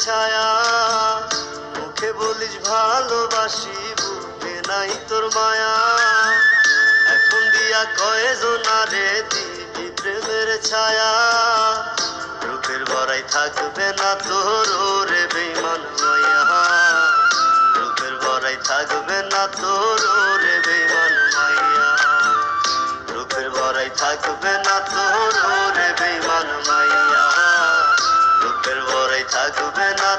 ছায়া। মুখে বলিস ভালোবাসি, বুকে নাই তোর মায়া। এখন দিয়া কয়জনারে দিবি প্রেমের ছায়া। রূপের বড়াই থাকবে না তোর ওরে বেঈমান মাইয়া। রূপের বড়াই থাকবে না তোর ওরে বেঈমান মাইয়া। রূপের বড়াই থাকবে না তোর ওরে বেঈমান মাইয়া। রূপের বড়াই থাকবে না